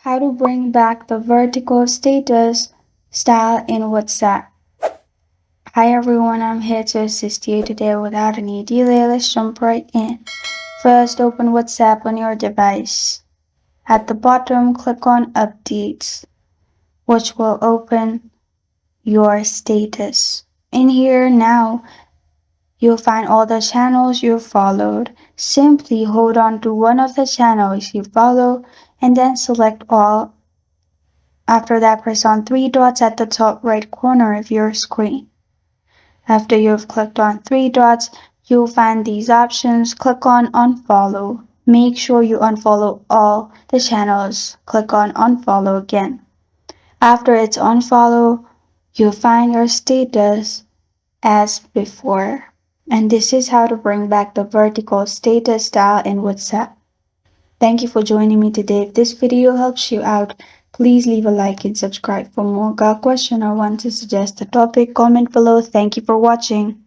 How to bring back the vertical status style in WhatsApp. Hi everyone, I'm here to assist you today without any delay. Let's jump right in. First, open WhatsApp on your device. At the bottom, click on Updates, which will open your status. In here now, you'll find all the channels you followed. Simply hold on to one of the channels you follow and then select all. After that, press on three dots at the top right corner of your screen. After you've clicked on three dots, you'll find these options. Click on Unfollow. Make sure you unfollow all the channels. Click on Unfollow again. After it's unfollow, you'll find your status as before. And this is how to bring back the vertical status style in WhatsApp. Thank you for joining me today. If this video helps you out, please leave a like and subscribe for more. Got a question or want to suggest a topic? Comment below. Thank you for watching.